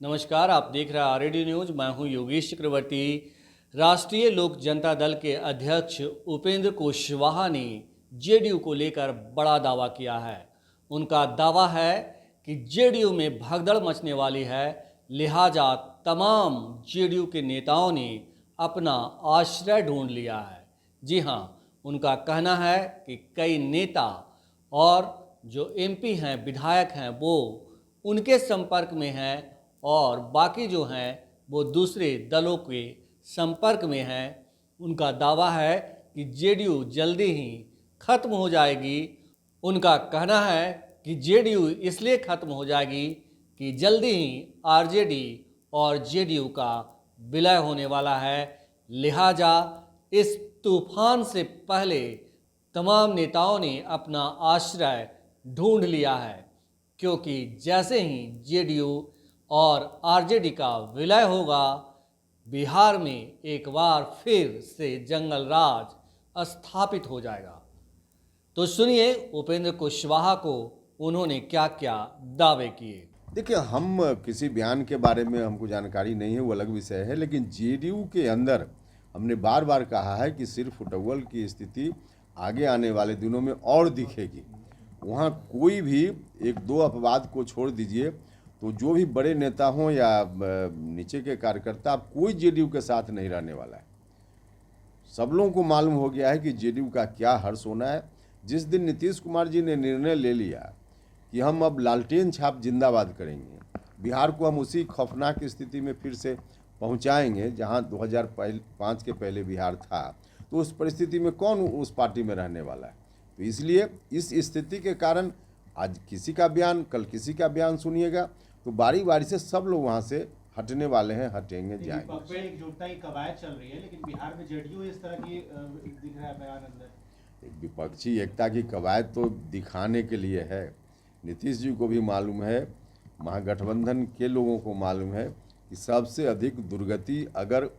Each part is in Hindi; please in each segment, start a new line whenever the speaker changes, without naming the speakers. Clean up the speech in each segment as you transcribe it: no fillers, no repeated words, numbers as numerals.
नमस्कार, आप देख रहे हैं आरएडी न्यूज। मैं हूं योगेश चक्रवर्ती। राष्ट्रीय लोक जनता दल के अध्यक्ष उपेंद्र कुशवाहा ने जेडीयू को लेकर बड़ा दावा किया है। उनका दावा है कि जेडीयू में भगदड़ मचने वाली है, लिहाजा तमाम जेडीयू के नेताओं ने अपना आश्रय ढूंढ लिया है। जी हां, उनका कहना है कि कई नेता और जो एमपी हैं, विधायक हैं, वो उनके संपर्क में हैं और बाकी जो हैं वो दूसरे दलों के संपर्क में हैं। उनका दावा है कि जेडीयू जल्दी ही खत्म हो जाएगी। उनका कहना है कि जेडीयू इसलिए खत्म हो जाएगी कि जल्दी ही आरजेडी और जेडीयू का विलय होने वाला है। लिहाजा इस तूफान से पहले तमाम नेताओं ने अपना आश्रय ढूंढ लिया है, क्योंकि जैसे ही जेडीयू और आरजेडी का विलय होगा, बिहार में एक बार फिर से जंगल राज स्थापित हो जाएगा। तो सुनिए उपेंद्र कुशवाहा को उन्होंने क्या क्या दावे किए।
देखिए, हम किसी बयान के बारे में हमको जानकारी नहीं है, वो अलग विषय है, लेकिन जेडीयू के अंदर हमने बार बार कहा है कि सिर फुटबॉल की स्थिति आगे आने वाले दिनों में और दिखेगी। वहाँ कोई भी एक दो अपवाद को छोड़ दीजिए तो जो भी बड़े नेता हों या नीचे के कार्यकर्ता, कोई जेडीयू के साथ नहीं रहने वाला है। सब लोगों को मालूम हो गया है कि जेडीयू का क्या हर्ष होना है। जिस दिन नीतीश कुमार जी ने निर्णय ले लिया कि हम अब लालटेन छाप जिंदाबाद करेंगे, बिहार को हम उसी खौफनाक स्थिति में फिर से पहुंचाएंगे जहां 2005 के पहले बिहार था, तो उस परिस्थिति में कौन उस पार्टी में रहने वाला है। तो इसलिए इस स्थिति के कारण आज किसी का बयान, कल किसी का बयान सुनिएगा, तो बारी बारी से सब लोग वहाँ से हटने वाले हैं, हटेंगे, जाएंगे।
एकजुटता की कवायद चल रही है, लेकिन बिहार में जेडीयू इस तरह की दिख रहा है बयान अंदर।
एक विपक्षी एकता की कवायद तो दिखाने के लिए है। नीतीश जी को भी मालूम है, महागठबंधन के लोगों को मालूम है कि सबसे अधिक दुर्गति अगर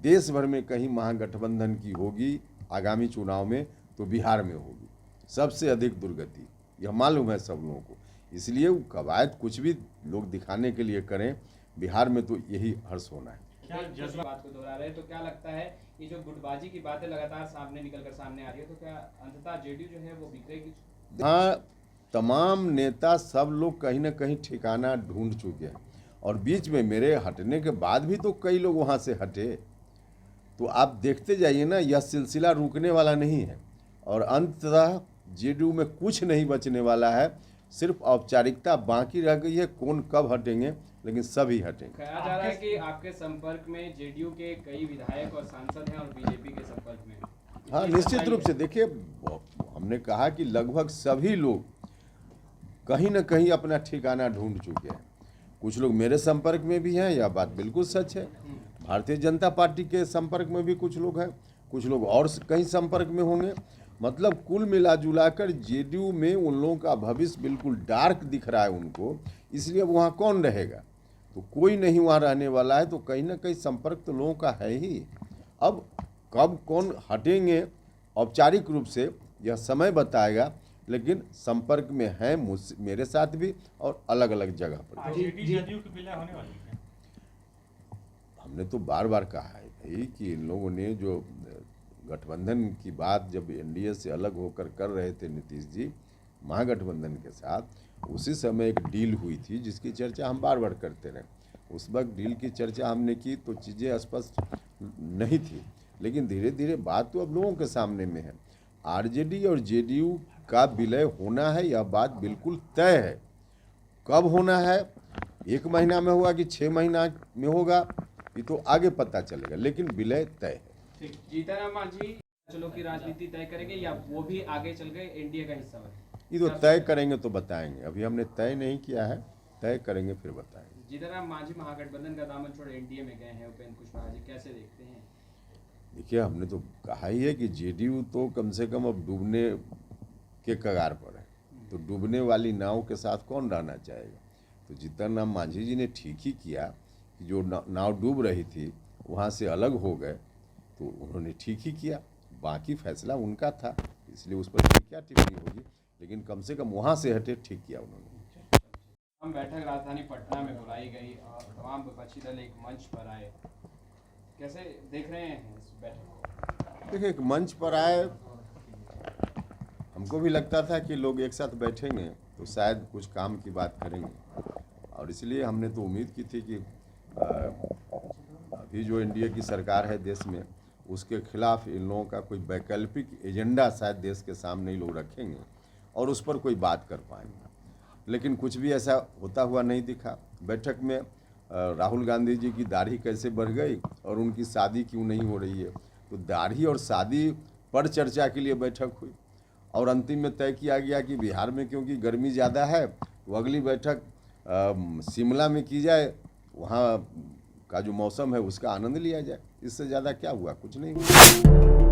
देश भर में कहीं महागठबंधन की होगी आगामी चुनाव में, तो बिहार में होगी सबसे अधिक दुर्गति। यह मालूम है सब लोगों को। इसलिए वो कवायद कुछ भी लोग दिखाने के लिए करें, बिहार में तो यही हर्ष होना है।
क्या जज्बा बात को दोहरा रहे, तो क्या लगता है ये जो गुटबाजी की बातें लगातार सामने निकलकर सामने आ रही है, तो क्या अंततः जेडीयू जो है वो बिखरेगी?
हाँ, तमाम नेता सब लोग कहीं ना कहीं ठिकाना ढूंढ चुके हैं, और बीच में मेरे हटने के बाद भी तो कई लोग वहाँ से हटे। तो आप देखते जाइए ना, यह सिलसिला रुकने वाला नहीं है, और अंततः जेडीयू में कुछ नहीं बचने वाला है। सिर्फ औपचारिकता बाकी रह गई है, कौन कब हटेंगे, लेकिन सभी हटेंगे।
कहा जा रहा है कि आपके संपर्क में जेडीयू के कई विधायक और सांसद हैं और बीजेपी के संपर्क में।
हाँ, निश्चित रूप से। देखिए, हमने कहा कि लगभग सभी लोग कहीं ना कहीं अपना ठिकाना ढूंढ चुके हैं। कुछ लोग मेरे संपर्क में भी हैं, यह बात बिल्कुल सच है। भारतीय जनता पार्टी के संपर्क में भी कुछ लोग हैं, कुछ लोग और कहीं संपर्क में होंगे। मतलब कुल मिला जुलाकर जेडीयू में उन लोगों का भविष्य बिल्कुल डार्क दिख रहा है उनको। इसलिए वहाँ कौन रहेगा? तो कोई नहीं वहाँ रहने वाला है। तो कहीं ना कहीं संपर्क तो लोगों का है ही। अब कब कौन हटेंगे औपचारिक रूप से यह समय बताएगा, लेकिन संपर्क में है मेरे साथ भी और अलग अलग जगह पर।
जेडीयू की विलय होने वाली है।
हमने तो बार बार कहा है भाई कि इन लोगों ने जो गठबंधन की बात जब एनडीए से अलग होकर कर रहे थे नीतीश जी महागठबंधन के साथ, उसी समय एक डील हुई थी जिसकी चर्चा हम बार बार करते रहे। उस वक्त डील की चर्चा हमने की तो चीज़ें स्पष्ट नहीं थी, लेकिन धीरे धीरे बात तो अब लोगों के सामने में है। आरजेडी और जेडीयू का विलय होना है, यह बात बिल्कुल तय है। कब होना है, 1 महीना में होगा कि 6 महीना में होगा, ये तो आगे पता चलेगा, लेकिन विलय तय है।
जीतन मांझी चलो की राजनीति तय करेंगे या वो भी आगे चल गए एनडीए का हिस्सा है?
ये तो तय करेंगे तो बताएंगे, अभी हमने तय नहीं किया है, तय करेंगे फिर बताएंगे।
जीतन मांझी महागठबंधन का दामन छोड़ एनडीए में गए हैं, उपेंद्र कुशवाहा जी कैसे देखते हैं?
देखिए, हमने तो कहा ही है कि जेडीयू तो कम से कम अब डूबने के कगार पर है, तो डूबने वाली नाव के साथ कौन रहना चाहेगा। तो जीतन राम मांझी जी ने ठीक ही किया कि जो नाव डूब रही थी वहाँ से अलग हो गए, तो उन्होंने ठीक ही किया। बाकी फैसला उनका था, इसलिए उस पर क्या टिप्पणी होगी, लेकिन कम से कम वहाँ से हटे, ठीक किया उन्होंने।
हम बैठक राजधानी पटना में बुलाई गई और तमाम विपक्षी दल एक मंच पर आए, कैसे देख रहे हैं इस बैठक को?
देखिए, एक मंच पर आए, हमको भी लगता था कि लोग एक साथ बैठेंगे तो शायद कुछ काम की बात करेंगे, और इसलिए हमने तो उम्मीद की थी कि अभी जो एनडीए की सरकार है देश में, उसके खिलाफ इन लोगों का कोई वैकल्पिक एजेंडा शायद देश के सामने ही लोग रखेंगे और उस पर कोई बात कर पाएंगे। लेकिन कुछ भी ऐसा होता हुआ नहीं दिखा। बैठक में राहुल गांधी जी की दाढ़ी कैसे बढ़ गई और उनकी शादी क्यों नहीं हो रही है, तो दाढ़ी और शादी पर चर्चा के लिए बैठक हुई और अंतिम में तय किया गया कि बिहार में क्योंकि गर्मी ज़्यादा है तो अगली बैठक शिमला में की जाए, वहाँ का जो मौसम है उसका आनंद लिया जाए। इससे ज़्यादा क्या हुआ? कुछ नहीं हुआ।